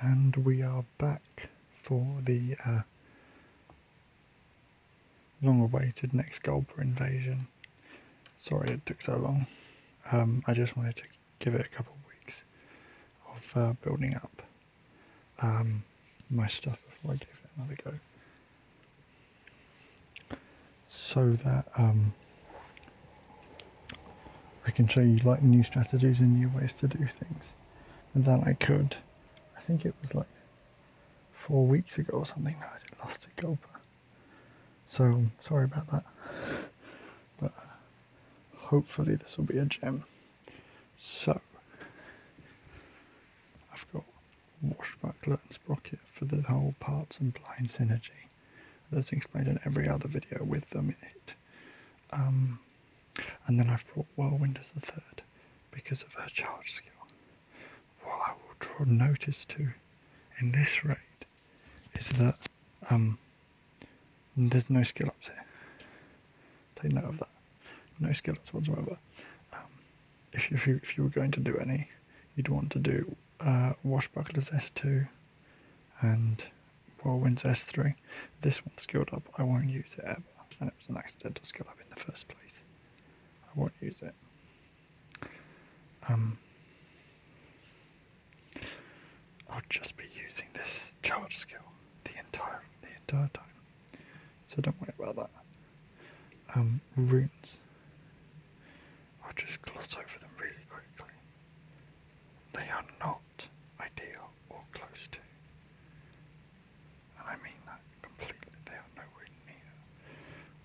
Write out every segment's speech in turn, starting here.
And we are back for the long-awaited next Gulper invasion. Sorry it took so long. I just wanted to give it a couple of weeks of building up my stuff before I give it another go. So that I can show you like new strategies and new ways to do things. And then I could, I think it was like 4 weeks ago or something that I lost a Gulper. So sorry about that. But hopefully this will be a gem. So I've got Washbuckler and Sprocket for the whole parts and blind synergy. That's explained in every other video with them in it. And then I've brought Whirlwind as a third because of her charge skill. What I will draw notice to in this raid is that there's no skill ups here. Take note of that. No skill ups whatsoever. If you were going to do any, you'd want to do Washbuckler's S2 and Whirlwind's S3. This one's skilled up. I won't use it ever, and it was an accidental skill up in the first place. I won't use it. I'll just be using this charge skill the entire time, so don't worry about that. Runes. I'll just gloss over them really quickly. They are not ideal or close to, and I mean that completely. They are nowhere near.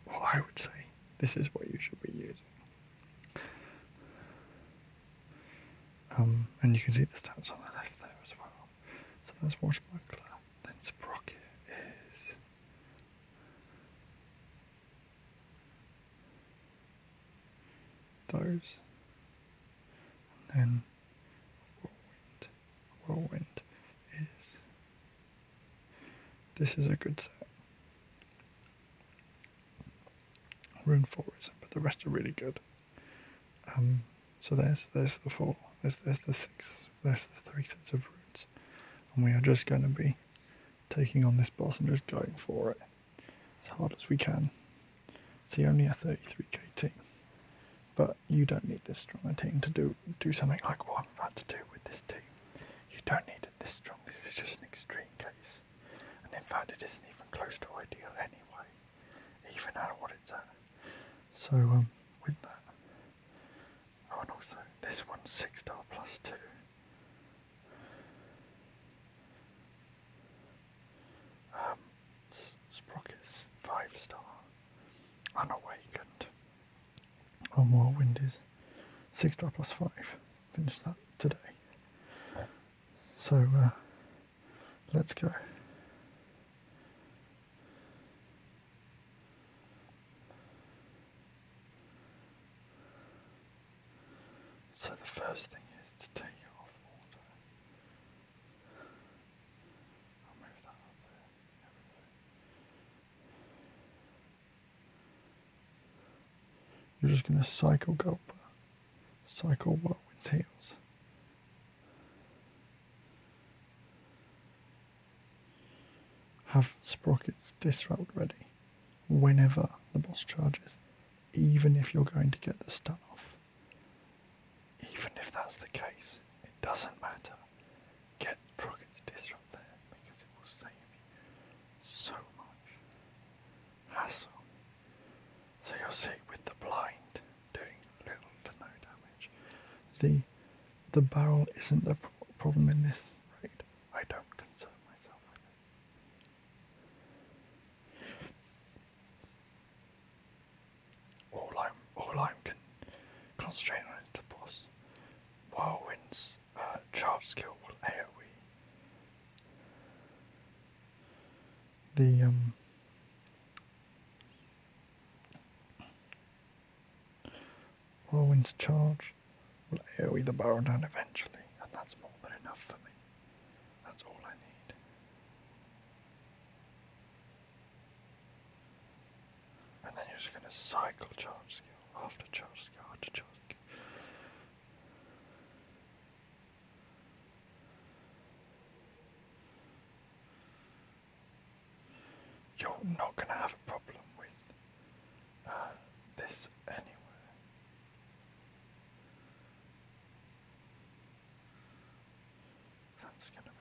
Well, I would say this is what you should be using. And you can see the stats on the left there as well. So that's Washbuckler. Then Sprocket is those. And then Whirlwind is, this is a good set. Rune 4 isn't, but the rest are really good. So there's the 4, there's the 6, there's the 3 sets of runes. And we are just going to be taking on this boss and just going for it as hard as we can. See, only a 33k team. But you don't need this strong a team to do something like what I'm about to do with this team. You don't need it this strong. This is just an extreme case. And in fact, it isn't even close to ideal anyway, even at what it's at. So with that, oh, and also this one's 6-star plus 2. Sprocket's 5-star. Unawakened. And Whirlwind is 6-star plus 5. Finished that today. So let's go. So the first thing is to take it off order. I'll move that up there. You're just going to cycle Gulper, cycle Whirlwind's heals. Have Sprocket's Disrupt ready whenever the boss charges, even if you're going to get the stun off. Even if that's the case, it doesn't matter. Get Sprocket's Disrupt there because it will save you so much hassle. So you'll see with the blind doing little to no damage. The barrel isn't the problem in this raid. I don't concern myself with it. All I'm concentrating on is the boss. Whirlwind's charge skill will AoE. The Whirlwind's charge will AoE the barrel down eventually, and that's more than enough for me. That's all I need. And then you're just going to cycle charge skill after charge skill after charge skill. you're not going to have a problem with this anyway. That's going to be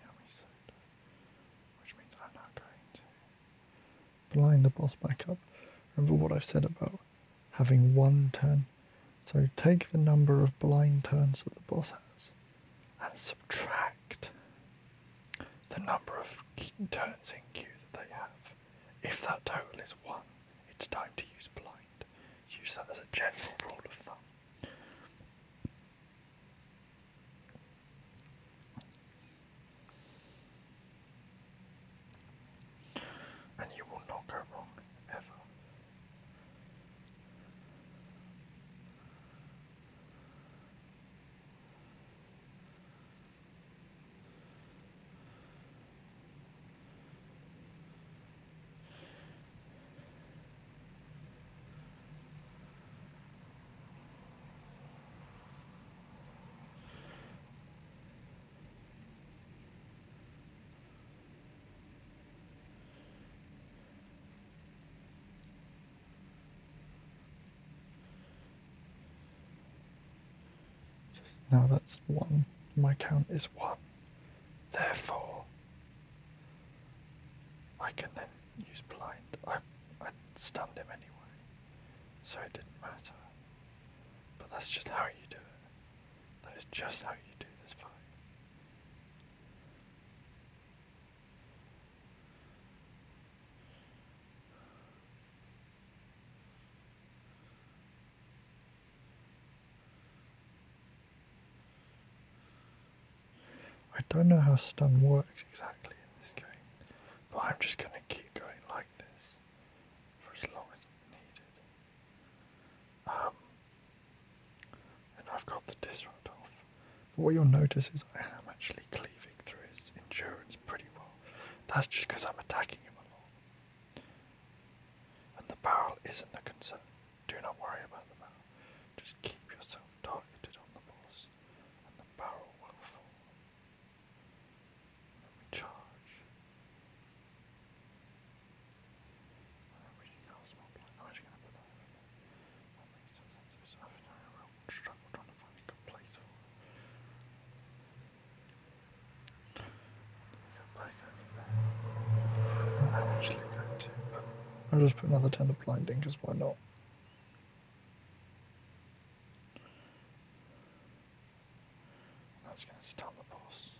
yummy soda, which means I'm now going to blind the boss back up. Remember what I've said about having one turn. So take the number of blind turns that the boss has and subtract the number of turns in queue that they have. If that total is 1, it's time to use blind. Use that as a general rule of thumb. And you will not go wrong, ever. Now that's 1. My count is 1. Therefore, I can then use blind. I stunned him anyway, so it didn't matter. But that's just how you do it. That is just how you do this fight. I don't know how stun works exactly in this game, but I'm just going to keep going like this for as long as needed. And I've got the disrupt off. But what you'll notice is I am actually cleaving through his endurance pretty well. That's just because I'm attacking him a lot. And the barrel isn't a concern. Do not worry about the barrel. Just keep yourself targeted on the boss, and the barrel will fall. Let me charge. And then we can cast more blind. I'm actually going to put that over there. That makes no sense. I've been having a real struggle trying to find a good place for it. Go back over there. I'm actually going to I'll just put another 10 of blinding, because why not? That's going to stun the boss.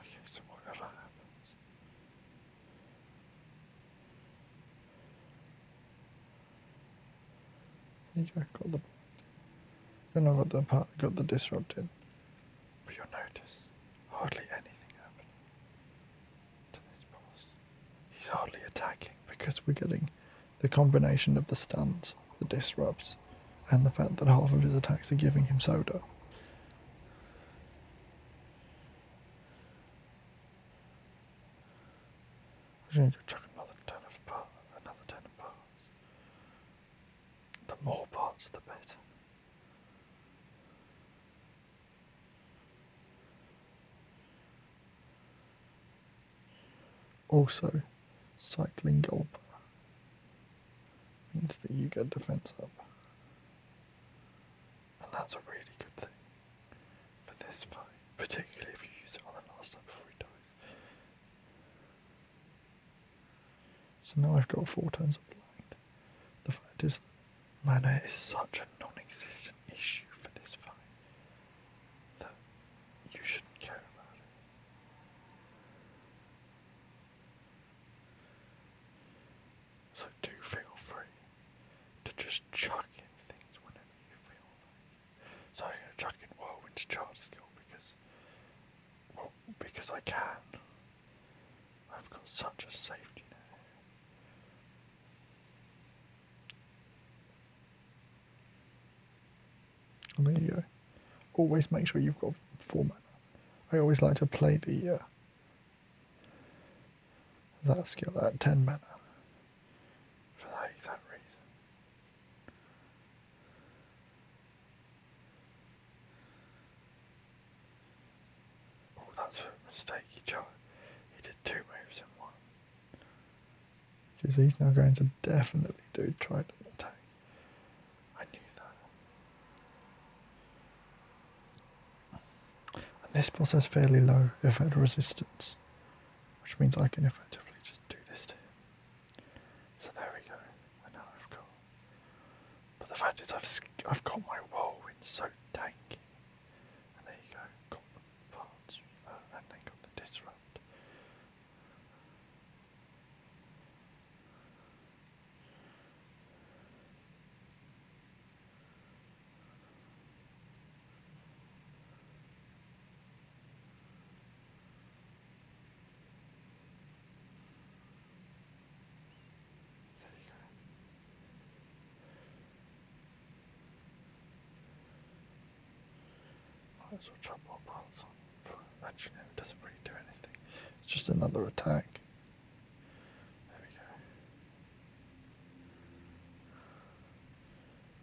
Okay, so whatever happens. There you go, got the blinding. Then I got the disrupted. But you'll notice hardly anything happening to this boss. He's hardly attacking because we're getting the combination of the stuns, the disrupts, and the fact that half of his attacks are giving him soda. I'm going to chuck another 10 of parts. The more parts, the better. Also, cycling Gulper means that you get defense up. And that's a really good thing for this fight, particularly if you use it on the last time before he dies. So now I've got 4 turns of blind. The fact is, mana is such a non-existent issue for this fight that you shouldn't care about it. So do feel free to just chuck in things whenever you feel like. So I'm going to chuck in Whirlwind's charge skill because I can. I've got such a safety net here. And there you go. Always make sure you've got 4 mana. I always like to play the that skill at 10 mana for that exact reason. Because he's now going to definitely do trident attack. I knew that. And this boss has fairly low effect resistance, which means I can effectively just do this to him. So there we go. And now I've got. But the fact is, I've got my whirlwind so tanky. And there you go. Got the parts, and then got the disrupt. Might as well chop more parts on. Actually, no, it doesn't really do anything. It's just another attack. There we go.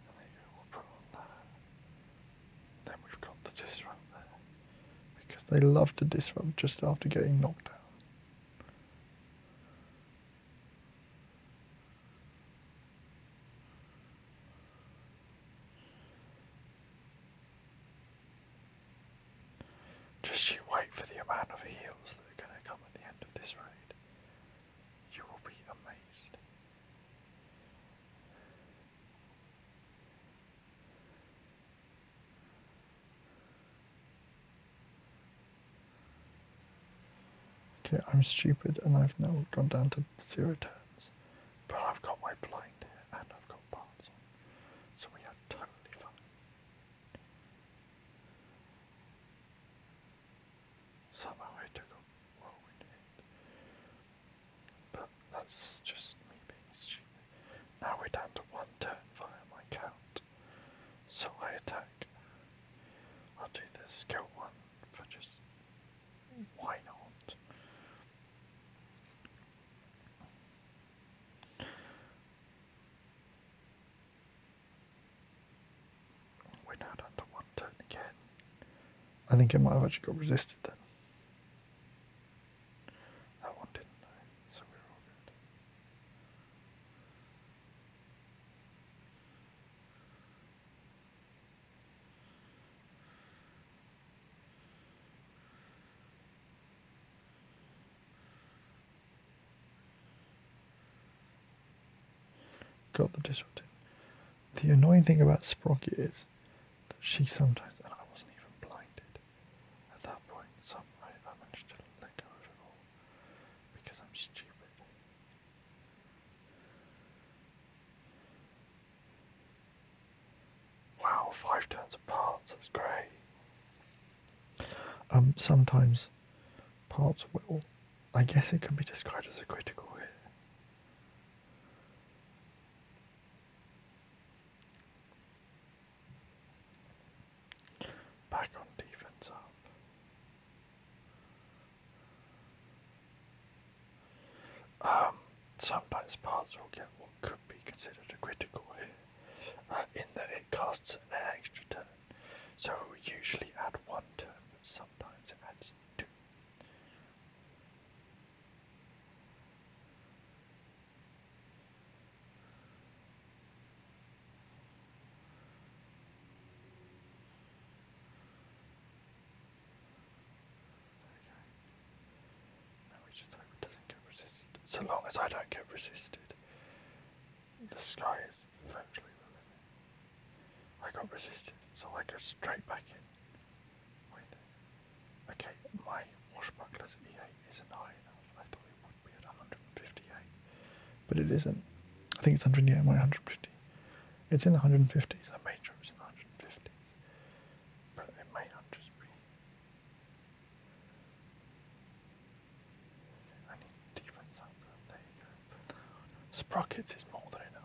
And there you go, we'll put on that. Then we've got the disrupt there. Because they love to disrupt just after getting knocked down. Just you wait for the amount of heals that are going to come at the end of this raid. You will be amazed. Okay, I'm stupid and I've now gone down to 0 turns. But I've got my blind here and I've got parts on. So we are totally fine. Somehow I took a whirlwind hit. But that's just me being stupid. Now we're down to 1 turn via my count. So I attack. I'll do the skill 1 for just why not? We're now down to 1 turn again. I think it might have actually got resisted then. That one didn't though, so we're all good. Got the disrupt in. The annoying thing about Sprocket is that she sometimes, and I wasn't even blinded at that point, so I managed to let go of it all because I'm stupid. Wow, 5 turns apart, that's great. Sometimes parts will, I guess it can be described as a critical hit. Back on defense up. Sometimes parts will get what could be considered a critical hit, in that it costs an extra turn. So we usually add 1 turn, but sometimes it adds 2. Now we just hope it doesn't get resisted. So long as I don't get resisted, the sky is virtually the limit. I got resisted, so I go straight back in with it. Okay, my washbuckler's E8 isn't high enough. I thought it would be at 158, but it isn't. I think it's 100, yeah, my 150. It's in the 150s. I made sure it was in the 150s, but it may not just be. I need defense up there. There you go. Sprockets is more than enough.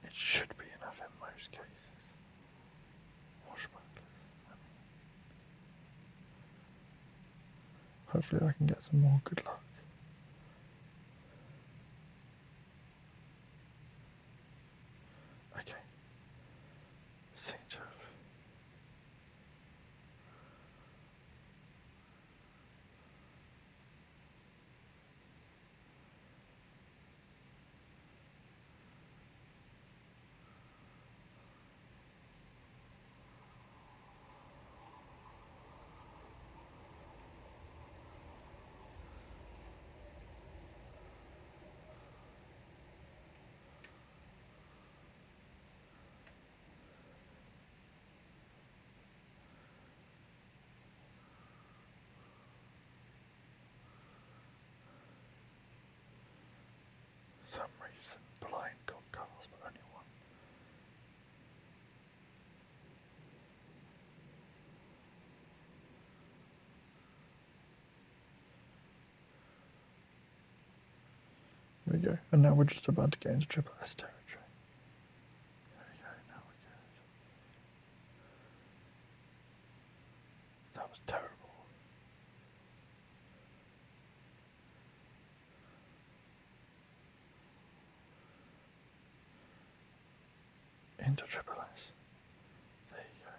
It should be enough in most cases. Washbucklers. Hopefully I can get some more good luck. we go. And now we're just about to get into triple S territory. There we go, now we're good. That was terrible. Into triple S. There you go.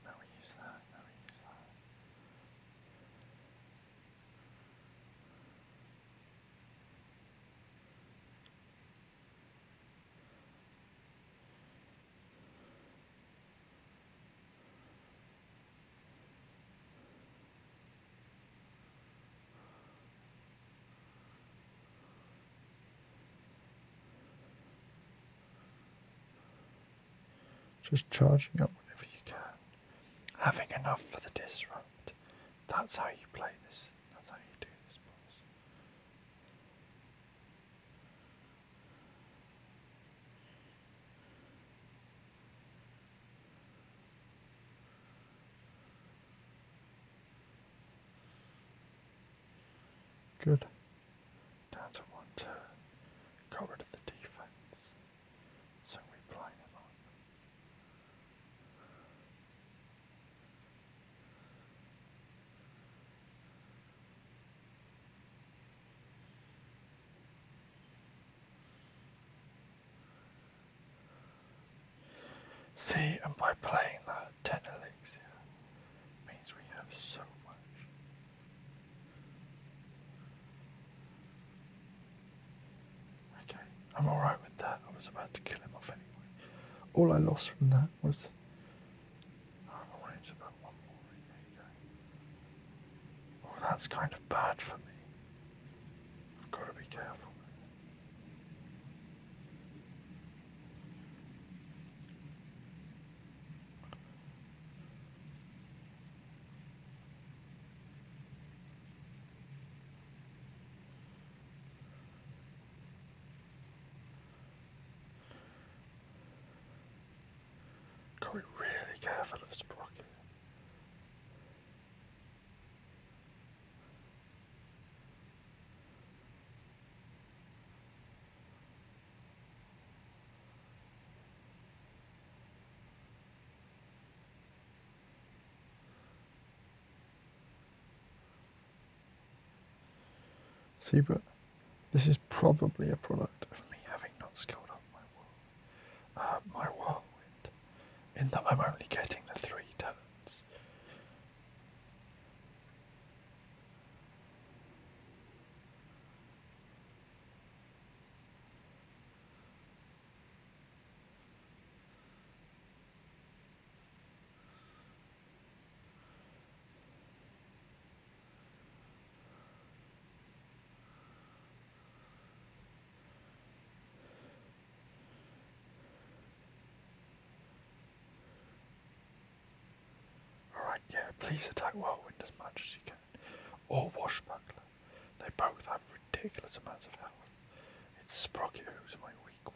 Now we use that, now we use that. Just charging up whenever you can. Having enough for the disrupt. That's how you play this. That's how you do this, boss. Good. Down to one turn. Got rid of the defense. So we blind it on. See, and by playing that 10 elixir means we have so much. Okay, I'm alright with that. I was about to kill him off anyway. All I lost from that was... I'm worried about one more. There you go. Oh, that's kind of bad for me. I've got to be careful. Got to be really careful of Sprocket. See, but this is probably a product of me having not scaled up my whirlwind, in that I'm only getting the 3 turns. Alright, yeah, please attack whirlwind as much as you can. Or washbuckler. They both have ridiculous amounts of health. It's Sprocket who's my weak one.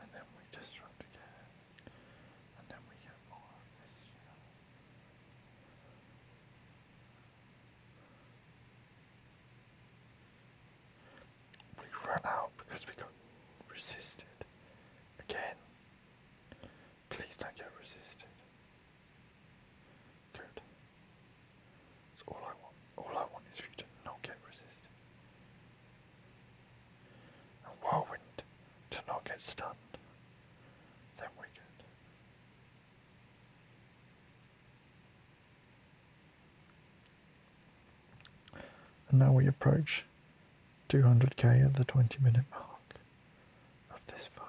And then we disrupt again. And then we get more of this. We run out because we got resisted. Again. Please don't get resisted. Good. That's all I want. All I want is for you to not get resisted. And whirlwind to not get stunned. Then we're good. And now we approach 200k at the 20-minute mark of this fight.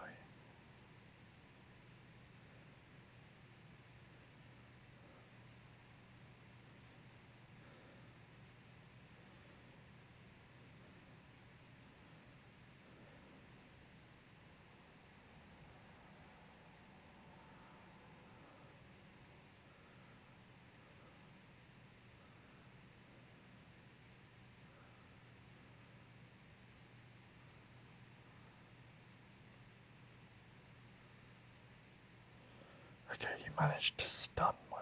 Okay, you managed to stun my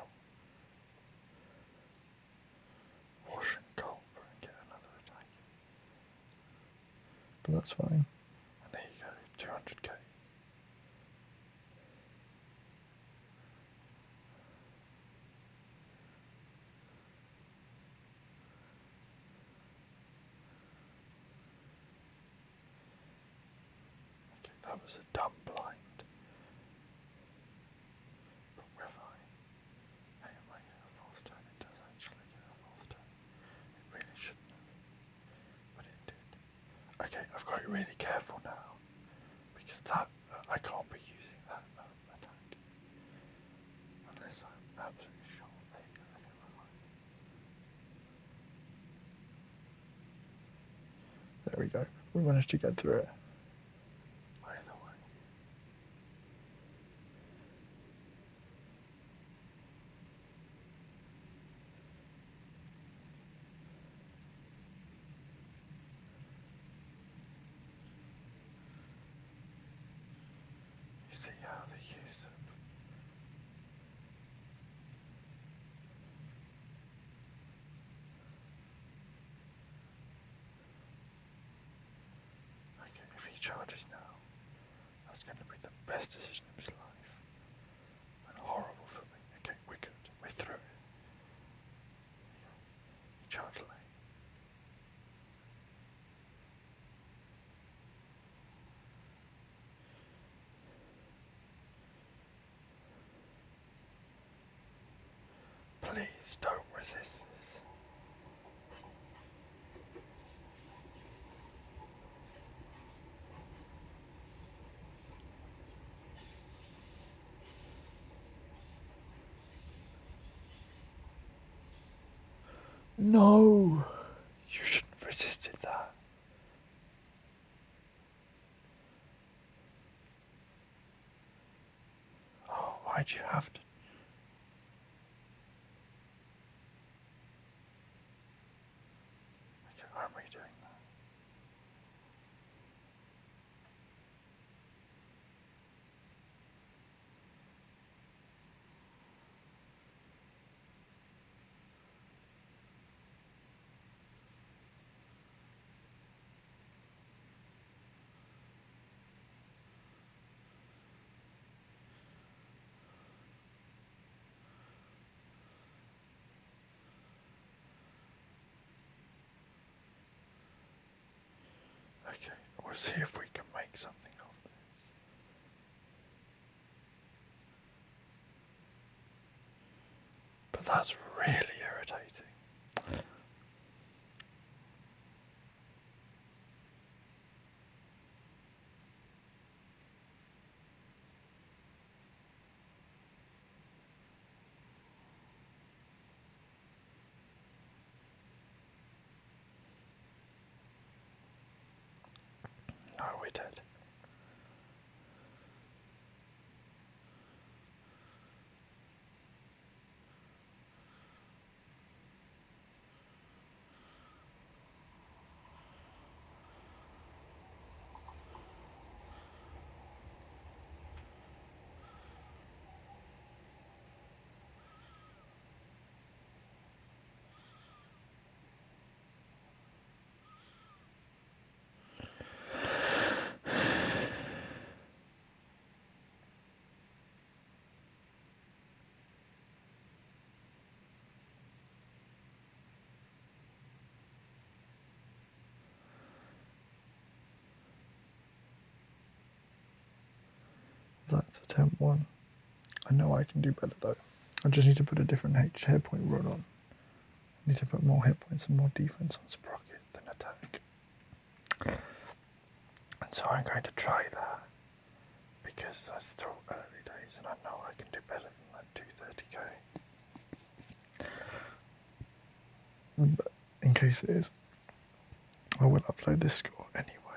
Wash and Gulper and get another attack. But that's fine. And there you go, 200k. Okay, that was a dumb blind. But whether I might get a false turn, it does actually get a false turn. It really shouldn't have, but it did. Okay, I've got to be really careful now, because that I can't be using that attack. Unless I'm absolutely sure. There you go, okay, we're fine. There we go. We managed to get through it. Either way. You see how the use of okay, if he charges now, that's going to be the best decision of his life. And horrible for me. Okay, we're good. We're through it. Charge lane. Please don't resist this. No! You shouldn't have resisted that. Oh, why'd you have to? Okay, I'm redoing that. Okay, we'll see if we can make something of this. But that's really irritating. No, we're dead. That's attempt 1. I know I can do better though. I just need to put a different hit point run on. I need to put more hit points and more defense on Sprocket than attack. And so I'm going to try that, because that's still early days and I know I can do better than that 230k. But in case it is, I will upload this score anyway.